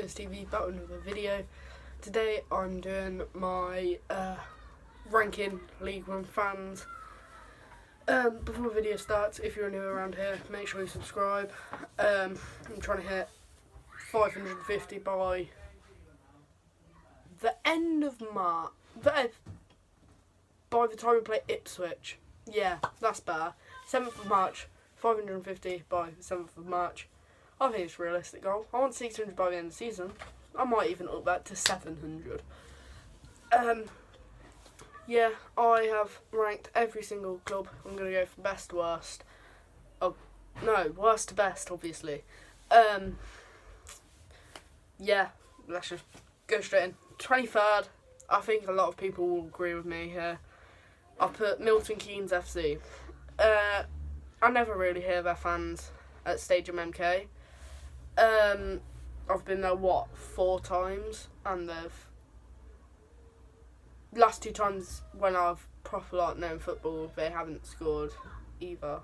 Spurs TV back with another video. Today I'm doing my ranking League One fans. Before the video starts, if you're new around here, make sure you subscribe. I'm trying to hit 550 by the end of March. By the time we play Ipswich. Yeah, that's better. 7th of March, 550 by the 7th of March. I think it's a realistic goal. I want 600 by the end of the season. I might even up that to 700. Yeah, I have ranked every single club. I'm going to go from best to worst. Oh, no, worst to best, obviously. Yeah, let's just go straight in. 23rd, I think a lot of people will agree with me here. I'll put Milton Keynes FC. I never really hear their fans at Stadium MK. I've been there, 4 times, and they've last 2 times when I've proper known football, they haven't scored either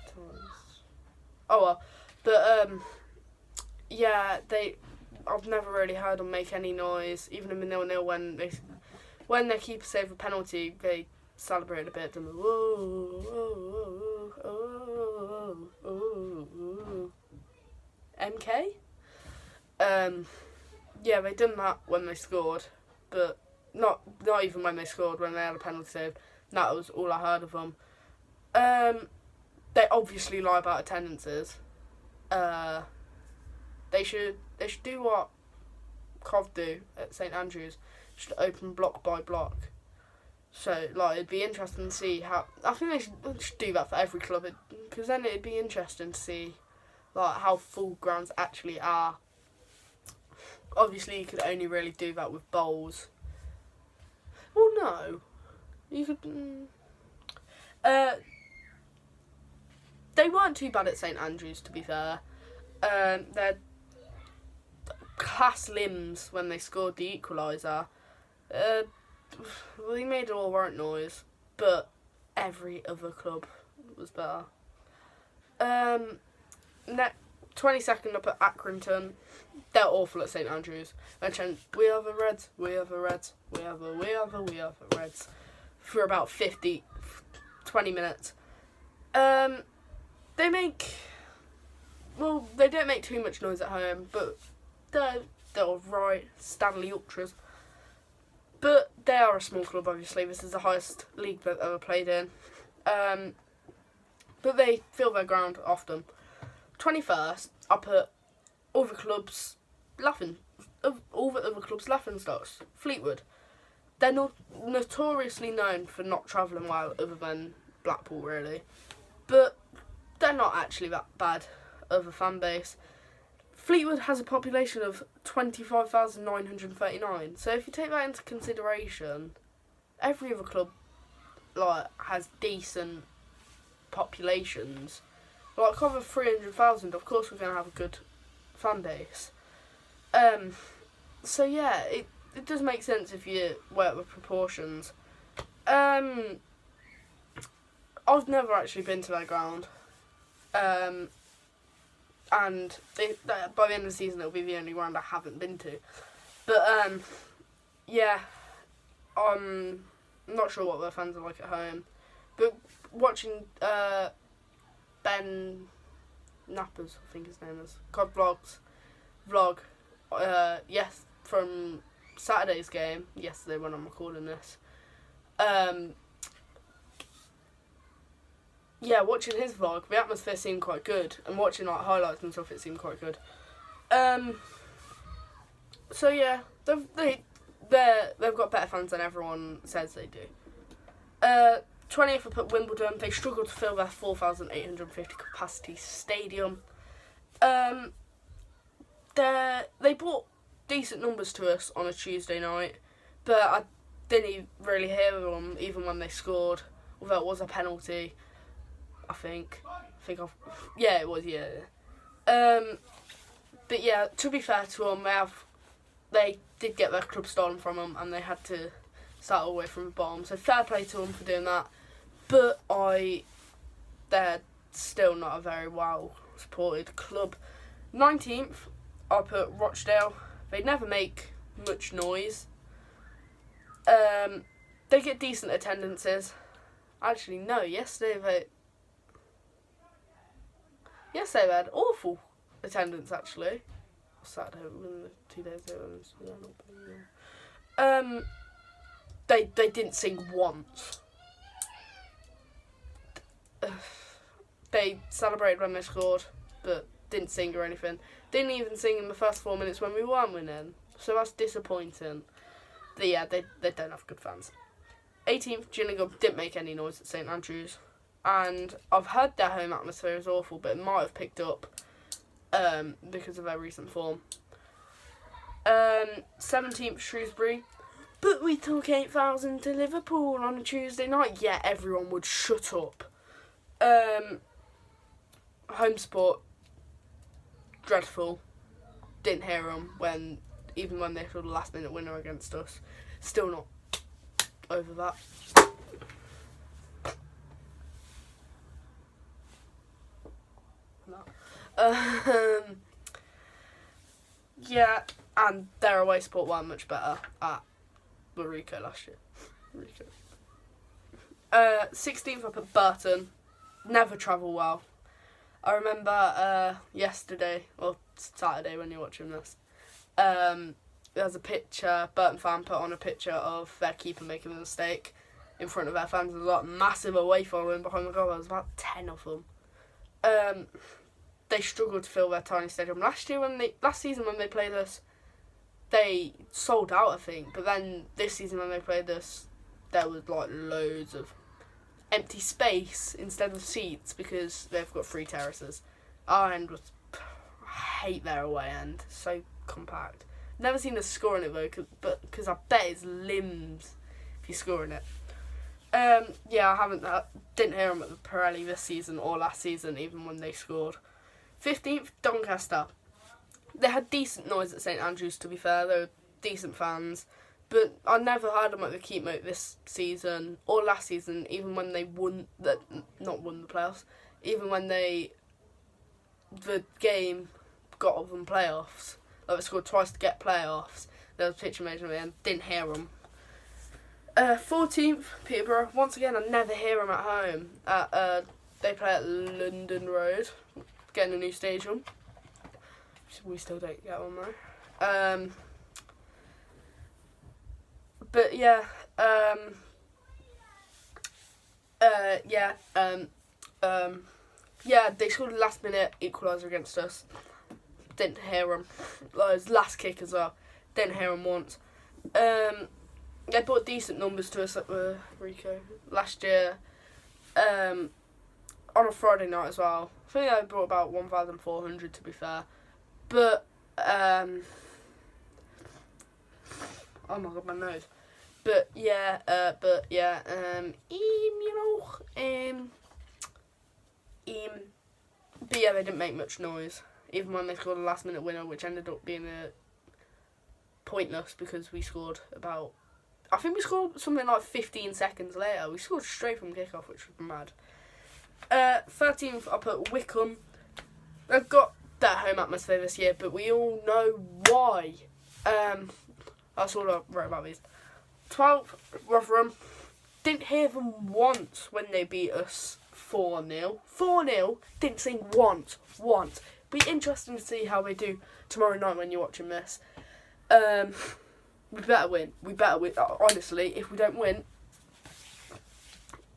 times. Oh well, but yeah, I've never really heard them make any noise, even in the 0-0 when their keeper saved a penalty, they celebrate a bit. And whoa, whoa, whoa, whoa, whoa. MK? Yeah, they done that when they scored, but not even when they scored, when they had a penalty save. That was all I heard of them. They obviously lie about attendances. They should do what Cov do at St Andrews, should open block by block. So, it'd be interesting to see how. I think they should do that for every club, because then it'd be interesting to see how full grounds actually are. Obviously, you could only really do that with bowls. Well, no, you could. They weren't too bad at St Andrews, to be fair. They're class limbs when they scored the equaliser. They made an alright noise, but every other club was better. 22nd up at Accrington. They're awful at St Andrews. They chant, "We are the Reds, we are the Reds, we are the Reds," for about 20 minutes. They don't make too much noise at home, but they're alright. Stanley Ultras. But they are a small club, obviously. This is the highest league they've ever played in. But they fill their ground often. 21st, I put all the other clubs' laughing stocks. Fleetwood. They're notoriously known for not travelling well, other than Blackpool, really. But they're not actually that bad of a fan base. Fleetwood has a population of 25,939. So if you take that into consideration, every other club has decent populations. Cover 300,000, of course we're going to have a good fan base. So yeah, it does make sense if you work with proportions. I've never actually been to their ground. And by the end of the season it'll be the only ground I haven't been to. But yeah, I'm not sure what their fans are like at home. But watching Ben Nappers, I think his name is, COD vlog, yes, from Saturday's game, yesterday when I'm recording this. Yeah, watching his vlog, the atmosphere seemed quite good, and watching highlights and stuff, it seemed quite good. So yeah, they've got better fans than everyone says they do. 20th, I put Wimbledon. They struggled to fill their 4,850 capacity stadium. They brought decent numbers to us on a Tuesday night, but I didn't really hear them even when they scored, although it was a penalty. Yeah, it was, yeah. But yeah, to be fair to them, they did get their club stolen from them, and they had to start all the way from the bottom. So fair play to them for doing that. But they're still not a very well supported club. 19th, I put Rochdale. They never make much noise. They get decent attendances. Actually, no. Yesterday they had awful attendance. Actually, Saturday, 2 days ago. They didn't sing once. They celebrated when they scored, but didn't sing or anything. Didn't even sing in the first 4 minutes when we weren't winning. So that's disappointing. But yeah, they don't have good fans. 18th, Gillingham didn't make any noise at St Andrews. And I've heard their home atmosphere is awful, but it might have picked up because of their recent form. 17th, Shrewsbury. But we took 8,000 to Liverpool on a Tuesday night. Yeah, everyone would shut up. Home support, dreadful. Didn't hear them even when they scored a last minute winner against us. Still not over that. No. Yeah, and their away support weren't much better at Rico last year. 16th up at Burton. Never travel well. I remember yesterday, or Saturday when you're watching this, there's a picture, Burton fan put on a picture of their keeper making a mistake in front of their fans. There's a massive away following behind the goal. There was about 10 of them. They struggled to fill their tiny stadium. Last season when they played us, they sold out, I think. But then this season when they played us, there was loads of empty space instead of seats because they've got 3 terraces. Our end was, I hate their away end. So compact. Never seen us scoring it though, because I bet it's limbs if you're scoring it. I didn't hear them at the Pirelli this season or last season, even when they scored. 15th, Doncaster. They had decent noise at St Andrews, to be fair. They were decent fans. But I never heard them at the Keepmoat this season or last season, even when they won the playoffs. Even when the game got them playoffs. They scored twice to get playoffs. There was a picture made of me and didn't hear them. 14th, Peterborough. Once again, I never hear them at home. They play at London Road, getting a new stadium. We still don't get one though. But yeah, they scored a last minute equaliser against us. Didn't hear them. His last kick as well. Didn't hear them once. They brought decent numbers to us at Rico last year. On a Friday night as well. I think they brought about 1,400 to be fair. But oh my god, my nose. But yeah, they didn't make much noise, even when they scored a last minute winner, which ended up being pointless because we scored I think we scored something like 15 seconds later. We scored straight from kickoff, which was mad. 13th, I put Wickham. They've got their home atmosphere this year, but we all know why. That's all I wrote about these. 12th, Rotherham. Didn't hear them once when they beat us 4-0. 4-0. Didn't sing once. Be interesting to see how they do tomorrow night when you're watching this. We better win. Honestly, if we don't win.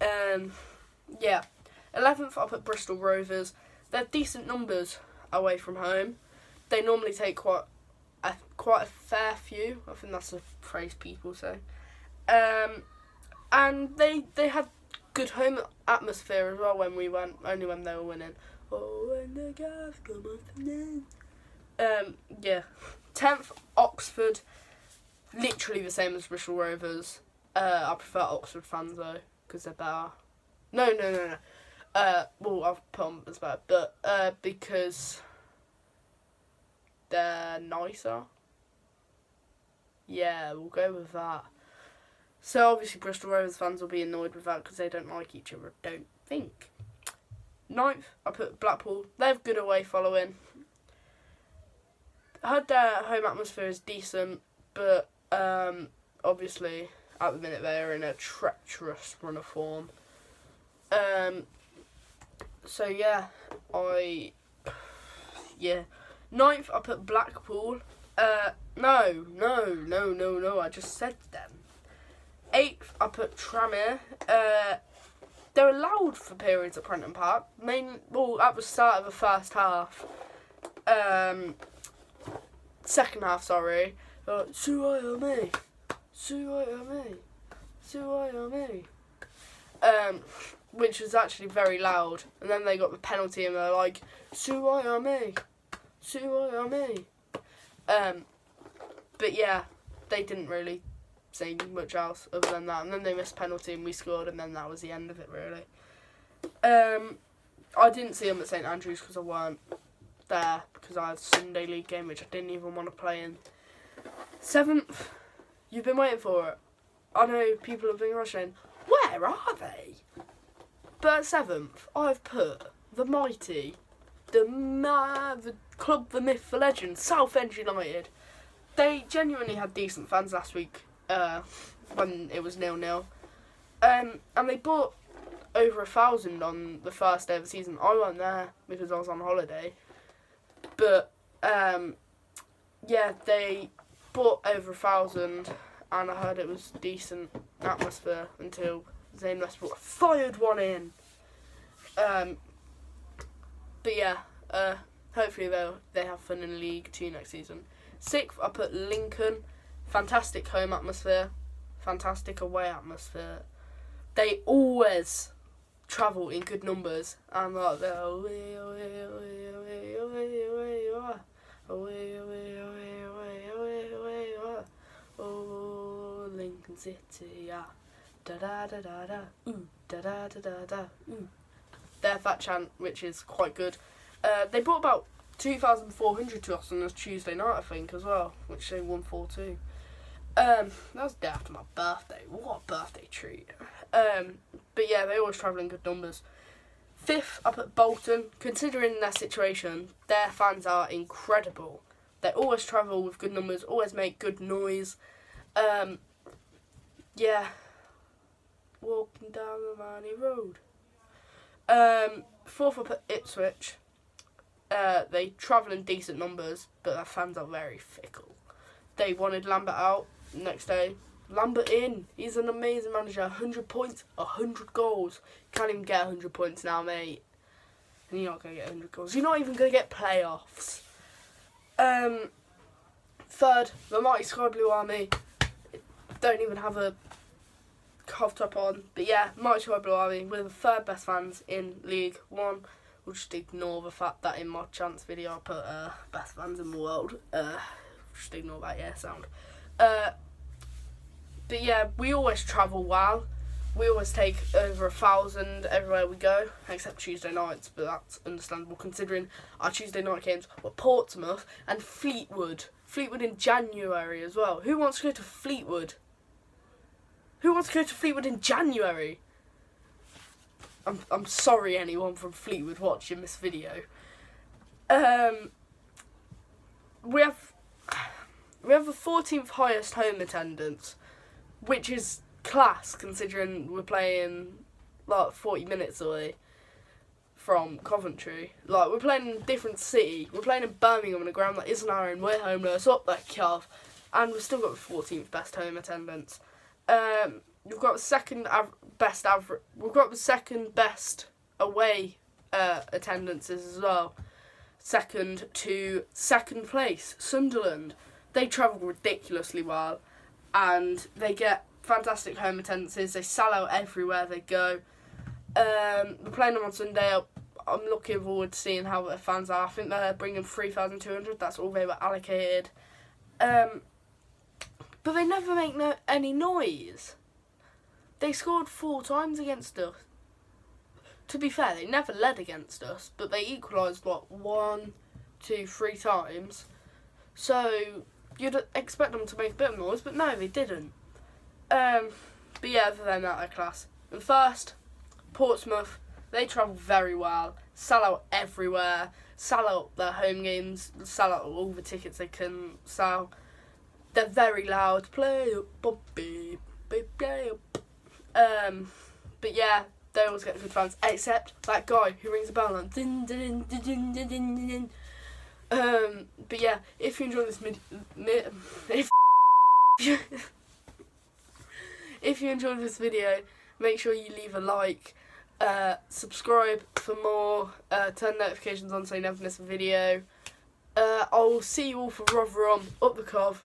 11th, I'll put Bristol Rovers. They're decent numbers away from home. They normally take quite a fair few. I think that's a phrase people say. And they had good home atmosphere as well when we went, only when they were winning. Oh, when the gas come off the 10th, Oxford. Literally the same as Bristol Rovers. I prefer Oxford fans though, because they're better. No. Well, I've put them as better, but because they're nicer. Yeah, we'll go with that. So obviously Bristol Rovers fans will be annoyed with that because they don't like each other, I don't think. 9th, I put Blackpool. They have good away following. heard their home atmosphere is decent, but obviously at the minute they are in a treacherous run of form. So yeah, ninth I put Blackpool. No, I just said them. 8th I put Tranmere. They're allowed for periods at Prenton Park. At the start of the first half. Second half, sorry. Suayame. Which was actually very loud. And then they got the penalty and they're like, Suayame. But yeah, they didn't really say much else other than that. And then they missed penalty and we scored, and then that was the end of it, really. I didn't see them at St Andrews because I weren't there, because I had a Sunday League game which I didn't even want to play in. 7th, you've been waiting for it. I know people have been rushing. Where are they? But at 7th, I've put the mighty, the club, the myth, the legend, Southend United. They genuinely had decent fans last week when it was 0-0. And they bought over 1,000 on the first day of the season. I wasn't there because I was on holiday. But, they bought over 1,000 and I heard it was decent atmosphere until Zane Westbrook fired one in. Hopefully they have fun in League 2 next season. 6th, I put Lincoln. Fantastic home atmosphere. Fantastic away atmosphere. They always travel in good numbers. And like they're oh, Lincoln City, yeah. Da da da da da. Ooh, da da da da da. Ooh. They have that chant, which is quite good. They brought about 2,400 to us on this Tuesday night, I think, as well, which they won 4-2. That was the day after my birthday. What a birthday treat. But yeah, they always travel in good numbers. 5th, I put Bolton. Considering their situation, their fans are incredible. They always travel with good numbers, always make good noise. Walking down the Manny Road. 4th, I put Ipswich. They travel in decent numbers, but their fans are very fickle. They wanted Lambert out next day. Lambert in. He's an amazing manager. 100 points, 100 goals. You can't even get 100 points now, mate. And you're not going to get 100 goals. You're not even going to get playoffs. 3rd, the mighty Sky Blue Army. Don't even have a half top on. But yeah, mighty Sky Blue Army. We're the 3rd best fans in League 1. We'll just ignore the fact that in my chance video I put best fans in the world. Just ignore that, yeah, sound. But yeah, we always travel well. We always take over 1,000 everywhere we go, except Tuesday nights, but that's understandable considering our Tuesday night games were Portsmouth and Fleetwood. Fleetwood in January as well. Who wants to go to Fleetwood? Who wants to go to Fleetwood in January? I'm sorry anyone from Fleetwood watching this video. We have the 14th highest home attendance, which is class considering we're playing like 40 minutes away from Coventry. Like, we're playing in a different city. We're playing in Birmingham on a ground that isn't our own. We're homeless, up there, Cov. And we've still got the 14th best home attendance. We've got the second best average. We've got the second best away attendances as well. Second to second place, Sunderland. They travel ridiculously well, and they get fantastic home attendances. They sell out everywhere they go. We're playing them on Sunday. I'm looking forward to seeing how their fans are. I think they're bringing 3,200. That's all they were allocated. But they never make any noise. They scored 4 times against us. To be fair, they never led against us, but they equalised, 1, 2, 3 times. So you'd expect them to make a bit of noise, but no, they didn't. But yeah, other than that, they're class. And first, Portsmouth, they travel very well, sell out everywhere. sell out their home games, sell out all the tickets they can sell. They're very loud. Play up, Bobby, play up. But yeah, they always get good fans, except that guy who rings the bell and din din din din din din din. But yeah, if you enjoy this if you enjoyed this video, make sure you leave a like, subscribe for more, turn notifications on so you never miss a video. I'll see you all for Rotherham, up the Cov.